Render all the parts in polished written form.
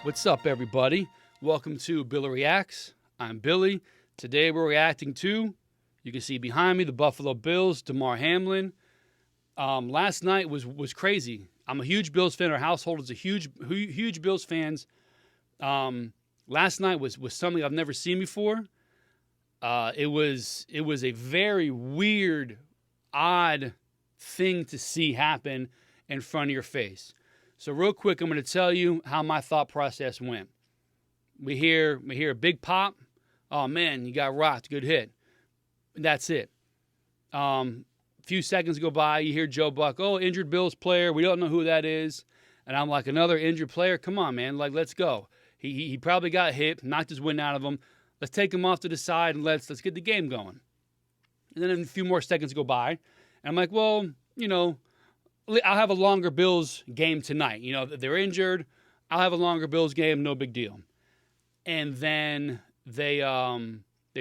What's up, everybody? Welcome to Billy Reacts. I'm Billy. Today we're reacting to, you can see behind me, the Buffalo Bills, Damar Hamlin. Last night was crazy. I'm a huge Bills fan. Our household is a huge Bills fans. Last night was something I've never seen before. It was a very weird, odd thing to see happen in front of your face. So real quick, I'm going to tell you how my thought process went. We hear a big pop. Oh man, you got rocked. Good hit. That's it. Few seconds go by. You hear Joe Buck. Oh, injured Bills player. We don't know who that is. And I'm like, another injured player. Come on, man. Like, let's go. He probably got hit, knocked his wind out of him. Let's take him off to the side and let's get the game going. And then a few more seconds go by, and I'm like, well, I'll have a longer Bills game tonight. They're injured. I'll have a longer Bills game. No big deal. And then they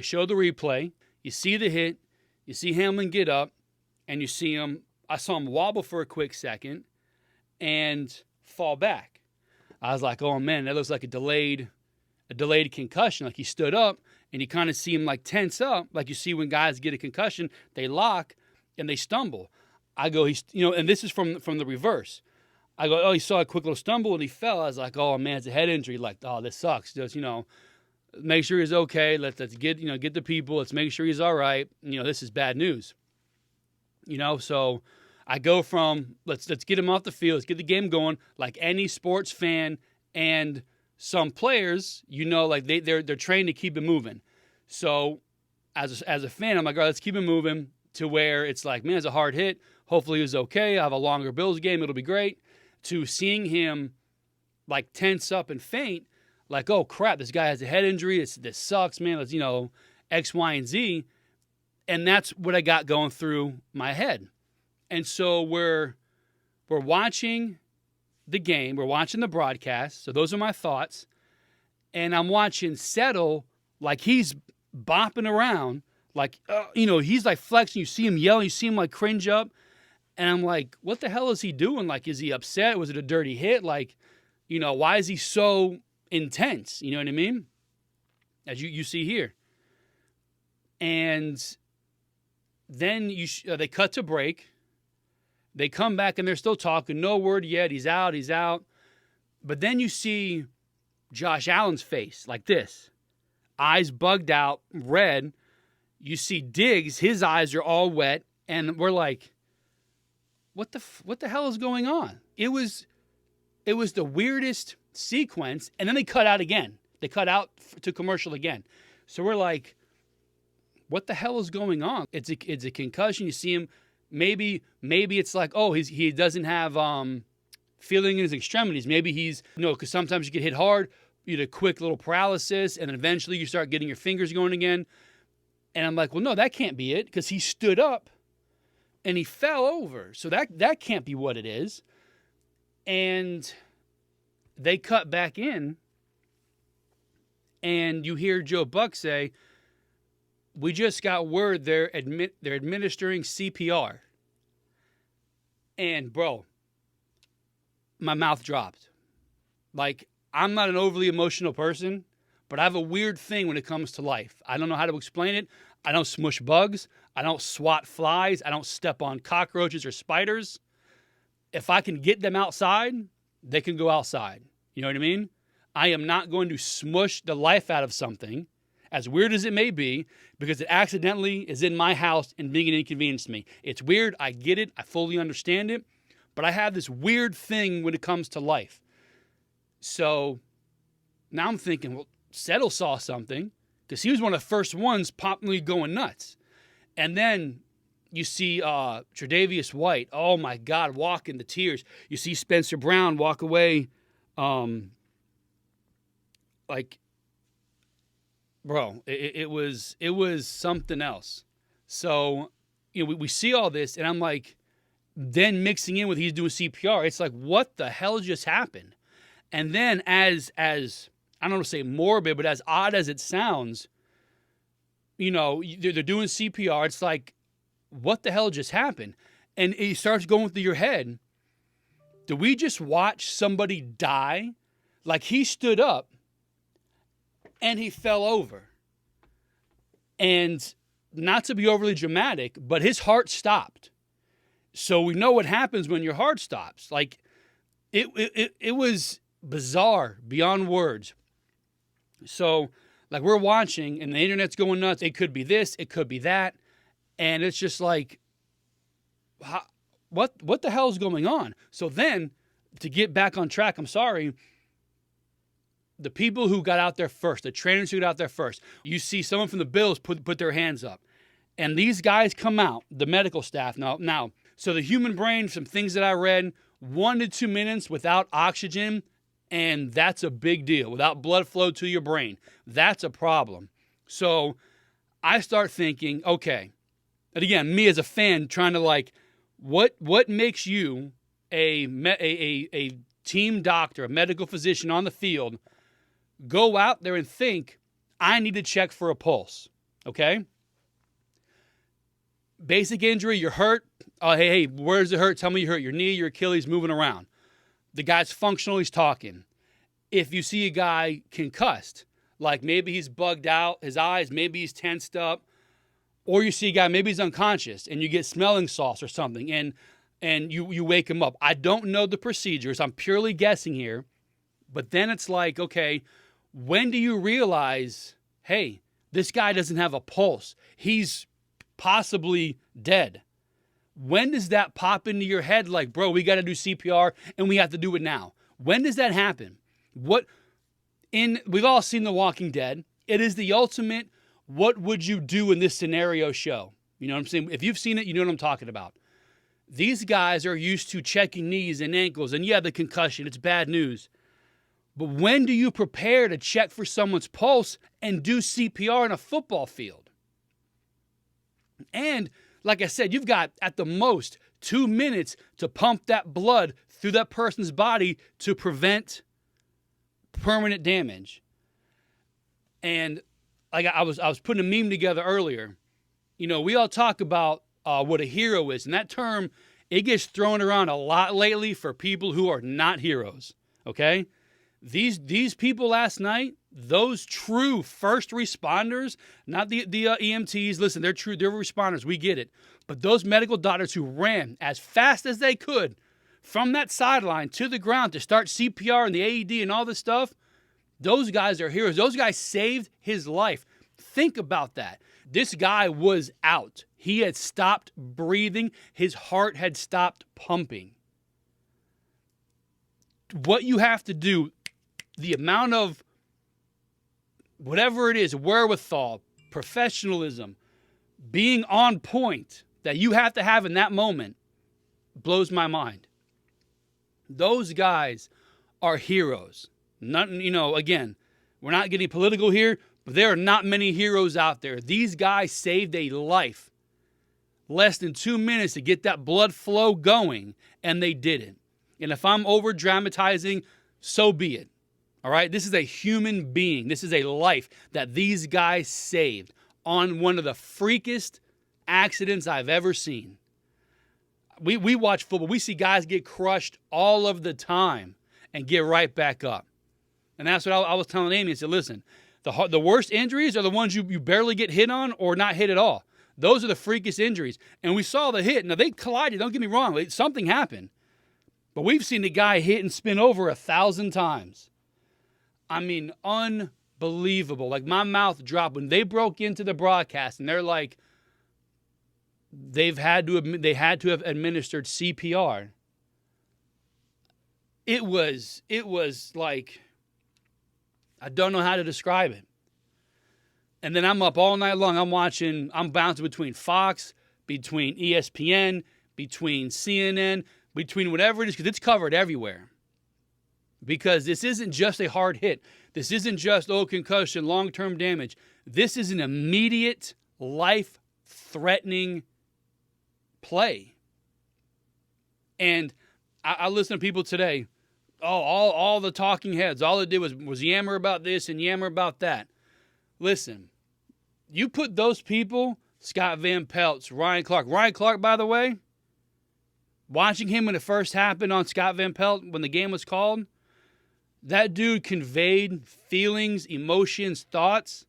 show the replay. You see the hit. You see Hamlin get up, and you see him. I saw him wobble for a quick second and fall back. I was like, oh man, that looks like a delayed concussion. Like he stood up, and you kind of see him like tense up, like you see when guys get a concussion, they lock and they stumble. I go, and this is from the reverse. I go, oh, he saw a quick little stumble and he fell. I was like, oh man, it's a head injury. Like, oh, this sucks. Just, make sure he's okay. Let's get the people. Let's make sure he's all right. This is bad news. So I go from let's get him off the field. Let's get the game going. Like any sports fan and some players, like they're trained to keep it moving. So as a fan, I'm like, all right, let's keep it moving to where it's like, man, it's a hard hit. Hopefully he's okay. I have a longer Bills game. It'll be great. To seeing him like tense up and faint, like, oh crap, this guy has a head injury. This sucks, man. Let's, X, Y, and Z. And that's what I got going through my head. And so we're watching the game. We're watching the broadcast. So those are my thoughts. And I'm watching Settle like he's bopping around. Like, he's like flexing. You see him yelling. You see him like cringe up. And I'm like, what the hell is he doing? Like, is he upset? Was it a dirty hit? Like, why is he so intense? You know what I mean? As you see here. And then they cut to break. They come back and they're still talking. No word yet. He's out. He's out. But then you see Josh Allen's face like this. Eyes bugged out, red. You see Diggs. His eyes are all wet. And we're like, what the hell is going on? It was the weirdest sequence. And then they cut out again. They cut out to commercial again. So we're like, what the hell is going on? It's a concussion. You see him. Maybe it's like, oh, he doesn't have feeling in his extremities. Maybe he's, because sometimes you get hit hard, you get a quick little paralysis, and then eventually you start getting your fingers going again. And I'm like, well, no, that can't be it, because he stood up and he fell over. So that can't be what it is. And they cut back in, and you hear Joe Buck say, we just got word they're administering CPR. And bro, my mouth dropped. Like, I'm not an overly emotional person, but I have a weird thing when it comes to life. I don't know how to explain it. I don't smush bugs. I don't swat flies. I don't step on cockroaches or spiders. If I can get them outside, they can go outside. You know what I mean? I am not going to smush the life out of something, as weird as it may be, because it accidentally is in my house and being an inconvenience to me. It's weird. I get it. I fully understand it. But I have this weird thing when it comes to life. So now I'm thinking, well, Settle saw something, because he was one of the first ones poppingly going nuts. And then you see Tre'Davious White, oh my God, walk in the tears. You see Spencer Brown walk away like, bro, it was something else. So, we see all this, and I'm like, then mixing in with he's doing CPR, it's like, what the hell just happened? And then as I don't want to say morbid, but as odd as it sounds, they're doing CPR. It's like, what the hell just happened? And it starts going through your head. Did we just watch somebody die Like, he stood up and he fell over. And not to be overly dramatic, but his heart stopped. So we know what happens when your heart stops. Like, it was bizarre beyond words. So, like, we're watching and the internet's going nuts. It could be this, it could be that. And it's just like, what the hell is going on? So then, to get back on track, I'm sorry, the people who got out there first, the trainers who got out there first, you see someone from the Bills put their hands up. And these guys come out, the medical staff. Now, so the human brain, some things that I read, 1 to 2 minutes without oxygen, and that's a big deal. Without blood flow to your brain, that's a problem. So I start thinking, okay, and again, me as a fan trying to like, what makes you a team doctor, a medical physician on the field, go out there and think, I need to check for a pulse, okay? Basic injury, you're hurt. Hey, where does it hurt? Tell me you hurt. Your knee, your Achilles, moving around. The guy's functional, he's talking. If you see a guy concussed, like maybe he's bugged out, his eyes, maybe he's tensed up, or you see a guy, maybe he's unconscious, and you get smelling salts or something, and you wake him up. I don't know the procedures. I'm purely guessing here. But then it's like, okay, when do you realize, hey, this guy doesn't have a pulse? He's possibly dead. When does that pop into your head like, bro, we got to do CPR and we have to do it now? When does that happen? We've all seen The Walking Dead. It is the ultimate, what would you do in this scenario show? You know what I'm saying? If you've seen it, you know what I'm talking about. These guys are used to checking knees and ankles, and yeah, the concussion, it's bad news. But when do you prepare to check for someone's pulse and do CPR in a football field? And like I said, you've got at the most 2 minutes to pump that blood through that person's body to prevent permanent damage. And like I was putting a meme together earlier. You know, we all talk about what a hero is, and that term, it gets thrown around a lot lately for people who are not heroes. Okay, these people last night, those true first responders, not the EMTs. Listen, they're responders. We get it. But those medical doctors who ran as fast as they could from that sideline to the ground to start CPR and the AED and all this stuff, those guys are heroes. Those guys saved his life. Think about that. This guy was out. He had stopped breathing. His heart had stopped pumping. What you have to do, the amount of whatever it is, wherewithal, professionalism, being on point that you have to have in that moment blows my mind. Those guys are heroes. Nothing, again, we're not getting political here, but there are not many heroes out there. These guys saved a life. Less than 2 minutes to get that blood flow going, and they did it. And if I'm over dramatizing, so be it. All right? This is a human being. This is a life that these guys saved on one of the freakest accidents I've ever seen. We watch football. We see guys get crushed all of the time and get right back up. And that's what I was telling Amy. I said, listen, the worst injuries are the ones you barely get hit on or not hit at all. Those are the freakiest injuries. And we saw the hit. Now, they collided. Don't get me wrong. Something happened. But we've seen the guy hit and spin over 1,000 times. I mean, unbelievable. Like, my mouth dropped when they broke into the broadcast and they're like, they had to have administered CPR. It was like, I don't know how to describe it. And then I'm up all night long. I'm bouncing between Fox, between ESPN, between CNN, between whatever it is, because it's covered everywhere. Because this isn't just a hard hit. This isn't just, concussion, long-term damage. This is an immediate, life-threatening play. And I listen to people today, all the talking heads, all they did was yammer about this and yammer about that. Listen, you put those people, Scott Van Pelt's, Ryan Clark, by the way, watching him when it first happened on Scott Van Pelt, when the game was called, That dude conveyed feelings, emotions, thoughts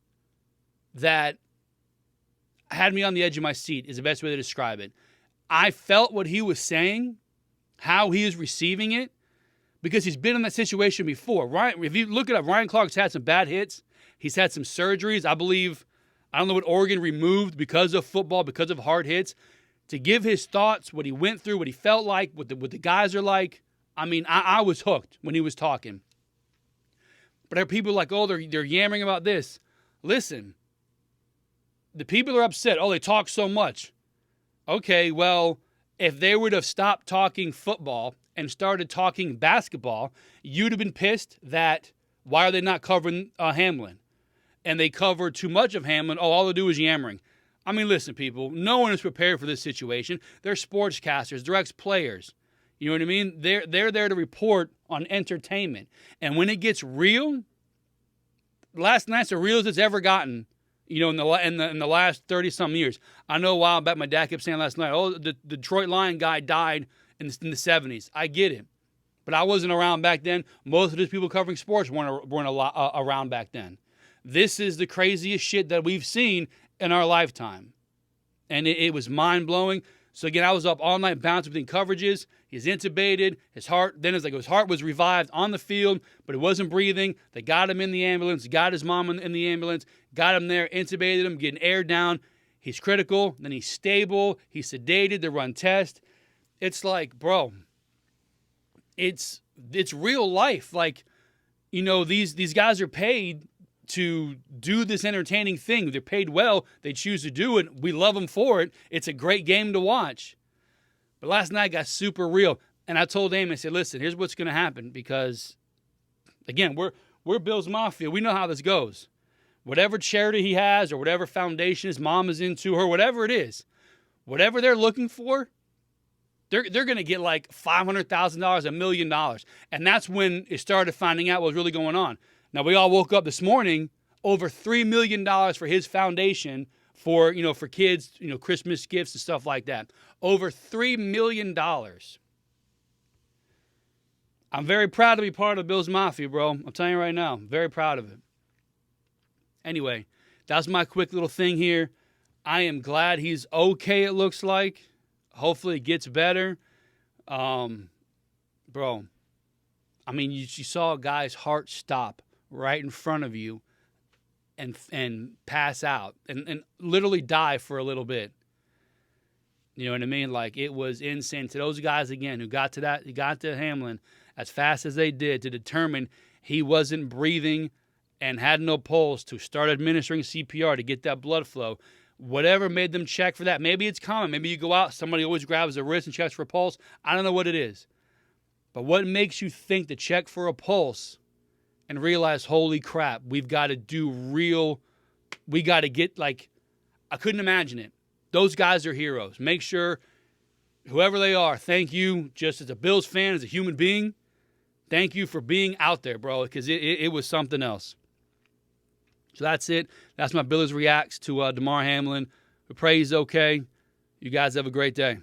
that had me on the edge of my seat is the best way to describe it. I felt what he was saying, how he is receiving it, because he's been in that situation before. Ryan, if you look it up, Ryan Clark's had some bad hits. He's had some surgeries. I don't know what Oregon removed because of football, because of hard hits. To give his thoughts, what he went through, what he felt like, what the guys are like. I mean, I was hooked when he was talking. But there are people like, oh, they're yammering about this. Listen, the people are upset. Oh, they talk so much. Okay, well, if they would have stopped talking football and started talking basketball, you'd have been pissed that why are they not covering Hamlin? And they cover too much of Hamlin. Oh, all they do is yammering. I mean, listen, people, no one is prepared for this situation. They're sportscasters, they're ex-players. You know what I mean? They're there to report on entertainment. And when it gets real, last night's the realest it's ever gotten, you know, in the last 30-some years. I know a while back my dad kept saying last night, oh, the Detroit Lion guy died in the 70s. I get it. But I wasn't around back then. Most of those people covering sports weren't around back then. This is the craziest shit that we've seen in our lifetime. And it was mind-blowing. So, again, I was up all night bouncing between coverages. He's intubated. His heart was revived on the field, but it wasn't breathing. They got him in the ambulance, got his mom in the ambulance, got him there, intubated him, getting air down. He's critical. Then he's stable. He's sedated. They run tests. It's like, bro, it's real life. Like, you know, these guys are paid to do this entertaining thing. They're paid well. They choose to do it. We love them for it. It's a great game to watch. But last night got super real. And I told Damon, I said, listen, here's what's going to happen. Because, again, we're Bill's Mafia. We know how this goes. Whatever charity he has or whatever foundation his mom is into or whatever it is, whatever they're looking for, they're going to get like $500,000, $1 million. And that's when it started finding out what was really going on. Now, we all woke up this morning, over $3 million for his foundation for kids, Christmas gifts and stuff like that. Over $3 million. I'm very proud to be part of Bill's Mafia, bro. I'm telling you right now, I'm very proud of it. Anyway, that's my quick little thing here. I am glad he's okay, it looks like. Hopefully it gets better. Bro, I mean, you saw a guy's heart stop right in front of you and pass out and literally die for a little bit. You know what I mean? Like, it was insane. To those guys, again, who got to Hamlin as fast as they did to determine he wasn't breathing and had no pulse, to start administering CPR to get that blood flow. Whatever made them check for that. Maybe it's common. Maybe you go out, somebody always grabs a wrist and checks for a pulse. I don't know what it is. But what makes you think to check for a pulse and realize, holy crap, we got to get, like, I couldn't imagine it. Those guys are heroes. Make sure, whoever they are, thank you, just as a Bills fan, as a human being, thank you for being out there, bro, because it was something else. So that's it. That's my Bills Reacts to Damar Hamlin. We pray he's okay. You guys have a great day.